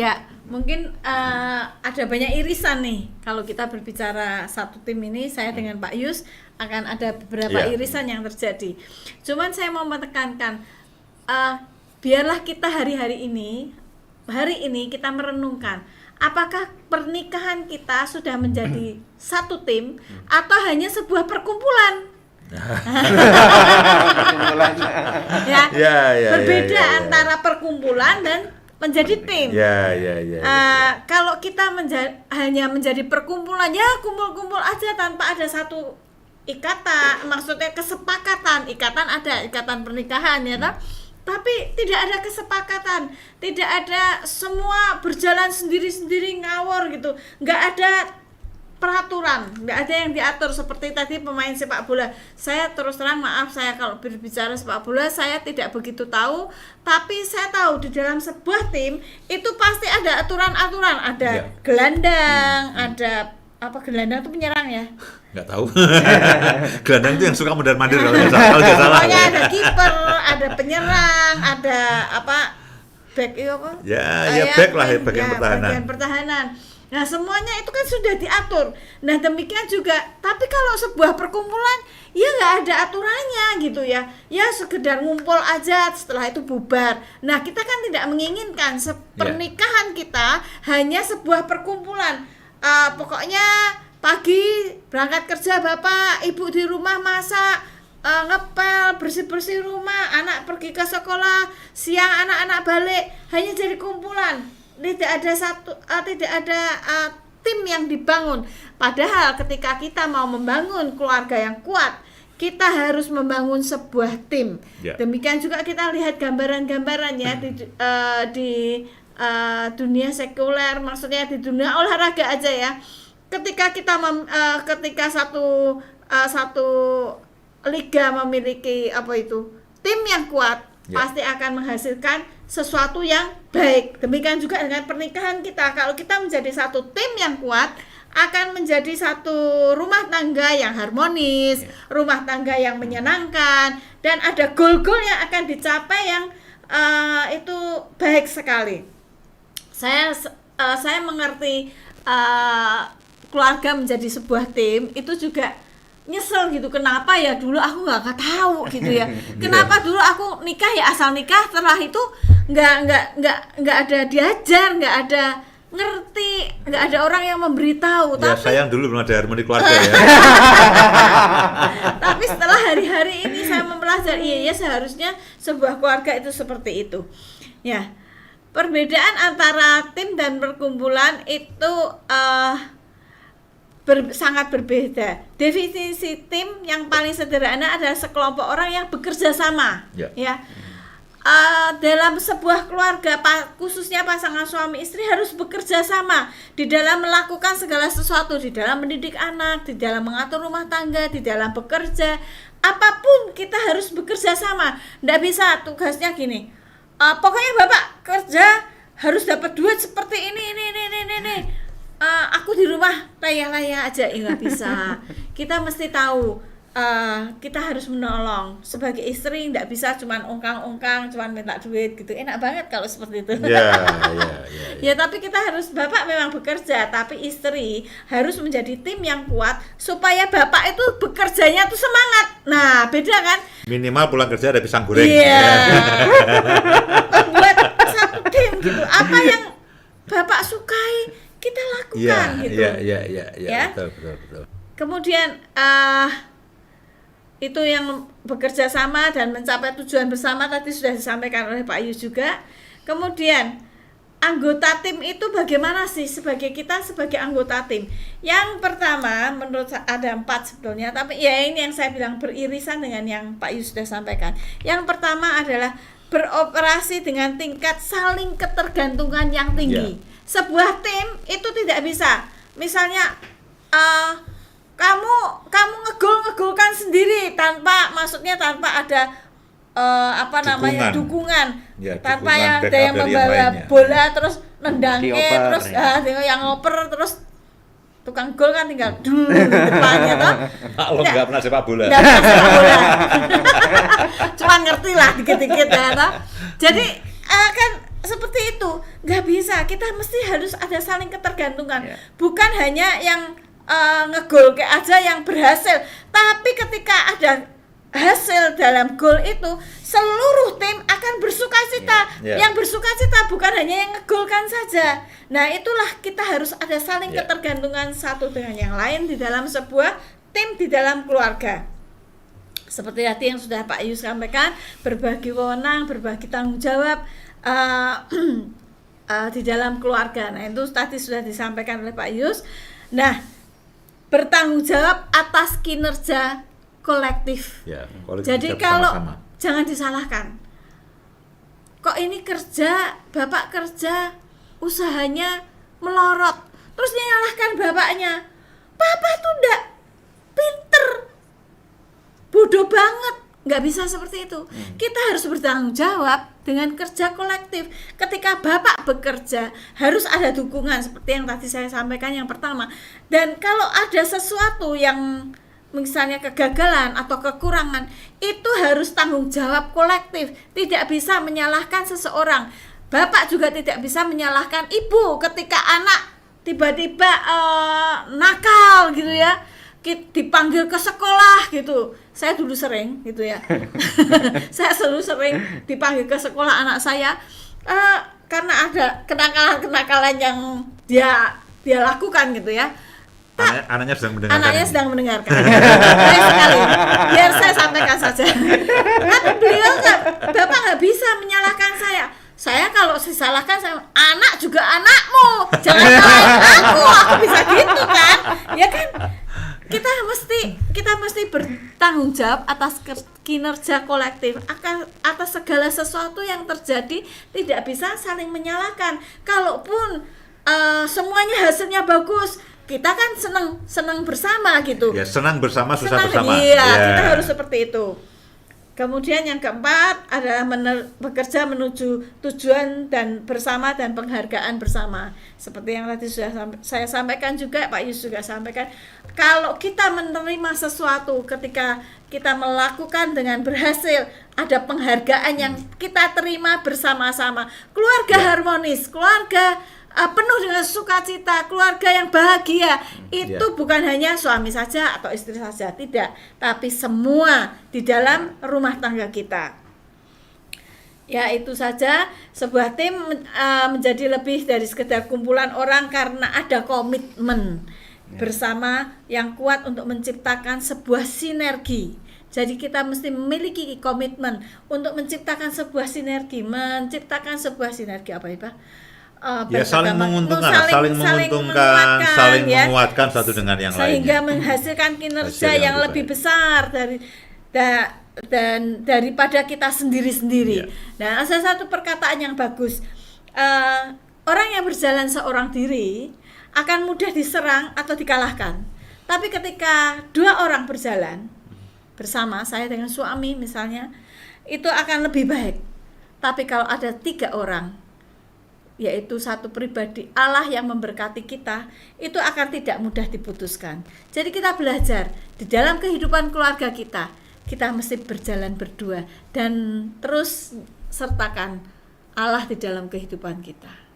Ya, mungkin ada banyak irisan nih. Kalau kita berbicara satu tim ini, saya dengan Pak Yus akan ada beberapa irisan yang terjadi. Cuman saya mau menekankan, biarlah kita hari ini kita merenungkan, apakah pernikahan kita sudah menjadi satu tim atau hanya sebuah perkumpulan? Berbeda antara perkumpulan dan menjadi tim. Kalau kita hanya menjadi perkumpulan, ya kumpul-kumpul aja tanpa ada satu ikatan, maksudnya kesepakatan. Ikatan ada, ikatan pernikahan ya toh. Tapi tidak ada kesepakatan, tidak ada, semua berjalan sendiri-sendiri ngawur gitu, nggak ada peraturan, nggak ada yang diatur. Seperti tadi pemain sepak bola, saya terus terang maaf, saya kalau berbicara sepak bola saya tidak begitu tahu, tapi saya tahu di dalam sebuah tim itu pasti ada aturan-aturan, ada gelandang, ada apa, gelandang itu penyerang ya? Nggak tahu. Gelandang itu yang suka mondar-mandir kalau nggak salah. Pokoknya ada kiper, ada penyerang, ada apa, back itu apa? Back lah, bagian pertahanan. Bagian pertahanan. Nah, semuanya itu kan sudah diatur. Nah, demikian juga, tapi kalau sebuah perkumpulan, ya nggak ada aturannya gitu ya. Ya sekedar ngumpul aja, setelah itu bubar. Nah, kita kan tidak menginginkan pernikahan kita hanya sebuah perkumpulan. Pokoknya pagi berangkat kerja bapak, ibu di rumah masak, ngepel, bersih-bersih rumah, anak pergi ke sekolah, siang anak-anak balik, hanya jadi kumpulan. Tidak ada tim yang dibangun. Padahal ketika kita mau membangun keluarga yang kuat, kita harus membangun sebuah tim. Demikian juga kita lihat gambaran-gambarannya di dunia sekuler, maksudnya di dunia olahraga aja ya. Ketika kita ketika satu liga memiliki tim yang kuat, pasti akan menghasilkan sesuatu yang baik. Demikian juga dengan pernikahan kita. Kalau kita menjadi satu tim yang kuat, akan menjadi satu rumah tangga yang harmonis, rumah tangga yang menyenangkan, dan ada goal-goal yang akan dicapai yang itu baik sekali. Saya mengerti keluarga menjadi sebuah tim itu juga nyesel gitu. Kenapa ya dulu aku nggak tahu gitu ya. Kenapa dulu aku nikah ya asal nikah, setelah itu nggak ada diajar, nggak ada ngerti, nggak ada orang yang memberitahu. Ya, tapi sayang dulu belum ada harmoni keluarga ya. Tapi setelah hari-hari ini saya mempelajari, ya seharusnya sebuah keluarga itu seperti itu. Ya. Perbedaan antara tim dan perkumpulan itu sangat berbeda. Definisi tim yang paling sederhana adalah sekelompok orang yang bekerja sama. Ya. Dalam sebuah keluarga, khususnya pasangan suami istri harus bekerja sama di dalam melakukan segala sesuatu, di dalam mendidik anak, di dalam mengatur rumah tangga, di dalam bekerja. Apapun kita harus bekerja sama. Nggak bisa tugasnya gini. Pokoknya bapak kerja harus dapat duit seperti ini. Aku di rumah layah-layah aja, nggak bisa. Kita mesti tahu, kita harus menolong. Sebagai istri nggak bisa cuman ongkang-ongkang, cuman minta duit gitu. Enak banget kalau seperti itu. Ya, tapi kita harus, bapak memang bekerja, tapi istri harus menjadi tim yang kuat supaya bapak itu bekerjanya tuh semangat. Nah, beda kan? Minimal pulang kerja ada pisang goreng. Buat satu tim gitu. Apa yang bapak sukai kita lakukan gitu. Ya. Betul. Kemudian itu yang bekerja sama dan mencapai tujuan bersama tadi sudah disampaikan oleh Pak Yus juga. Kemudian anggota tim itu bagaimana sih sebagai anggota tim? Yang pertama, menurut saya ada 4 sebetulnya, tapi ya ini yang saya bilang beririsan dengan yang Pak Yus sudah sampaikan. Yang pertama adalah beroperasi dengan tingkat saling ketergantungan yang tinggi. Sebuah tim itu tidak bisa, misalnya kamu ngegolkan sendiri tanpa ada dukungan. Tanpa yang ada yang membawa bola terus nendangin, terus yang ngoper, terus tukang gol kan tinggal di depannya toh. Lo nggak pernah sepak bola. Cuma ngerti lah dikit-dikit ya toh. Jadi kan seperti itu, nggak bisa. Kita mesti harus ada saling ketergantungan. Ya. Bukan hanya yang ngegol kayak aja yang berhasil, tapi ketika ada hasil dalam gol itu, seluruh tim akan bersukacita. Ya. Yang bersukacita bukan hanya yang ngegolkan saja. Nah, itulah kita harus ada saling Ya. ketergantungan satu dengan yang lain di dalam sebuah tim, di dalam keluarga. Seperti tadi yang sudah Pak Yus sampaikan, berbagi wewenang, berbagi tanggung jawab di dalam keluarga. Nah, itu tadi sudah disampaikan oleh Pak Yus. Nah, bertanggung jawab atas kinerja kolektif. Ya, kolektif Jadi bersama-sama. kalau jangan disalahkan. Kok ini kerja, Bapak kerja, usahanya melorot, terus dia nyalahkan bapaknya. Bapak tuh ndak pinter, bodoh banget. Nggak bisa seperti itu. Kita harus bertanggung jawab dengan kerja kolektif. Ketika Bapak bekerja, harus ada dukungan seperti yang tadi saya sampaikan yang pertama. Dan kalau ada sesuatu yang misalnya kegagalan atau kekurangan, itu harus tanggung jawab kolektif. Tidak bisa menyalahkan seseorang. Bapak juga tidak bisa menyalahkan ibu ketika anak tiba-tiba nakal gitu ya, dipanggil ke sekolah gitu. Saya dulu sering gitu ya. Saya selalu sering dipanggil ke sekolah anak saya karena ada kenakalan-kenakalan yang dia lakukan gitu ya. Anaknya sedang mendengarkan. Anaknya ini. sedang mendengarkan. Baik sekali. Biar saya sampaikan saja. Tapi beliau Bapak nggak bisa menyalahkan saya. Saya kalau disalahkan, saya anak juga anakmu. Jangan salahin aku bisa gitu kan? Ya kan? Kita mesti bertanggung jawab atas kinerja kolektif, atas segala sesuatu yang terjadi. Tidak bisa saling menyalahkan. Kalaupun semuanya hasilnya bagus, kita kan senang bersama gitu. Ya, senang bersama, susah bersama. Iya, Ya. kita harus seperti itu. Kemudian yang keempat adalah bekerja menuju tujuan dan bersama dan penghargaan bersama. Seperti yang tadi sudah saya sampaikan juga, Pak Yus juga sampaikan. Kalau kita menerima sesuatu ketika kita melakukan dengan berhasil, ada penghargaan yang kita terima bersama-sama. Keluarga harmonis, keluarga penuh dengan sukacita, keluarga yang bahagia. Itu bukan hanya suami saja atau istri saja, tidak, tapi semua di dalam rumah tangga kita. Ya, itu saja. Sebuah tim menjadi lebih dari sekedar kumpulan orang karena ada komitmen bersama yang kuat untuk menciptakan sebuah sinergi. Jadi kita mesti memiliki komitmen untuk menciptakan sebuah sinergi, apa ya Pak? Ya, saling menguntungkan, saling menguatkan satu dengan yang sehingga lainnya. menghasilkan kinerja Hasil yang yang lebih baik. besar dan daripada kita sendiri-sendiri. Nah, ada satu perkataan yang bagus. Orang yang berjalan seorang diri akan mudah diserang atau dikalahkan. Tapi ketika dua orang berjalan bersama, saya dengan suami misalnya, itu akan lebih baik. Tapi kalau ada 3 orang, yaitu satu pribadi Allah yang memberkati kita, itu akan tidak mudah diputuskan. Jadi kita belajar di dalam kehidupan keluarga kita mesti berjalan berdua dan terus sertakan Allah di dalam kehidupan kita.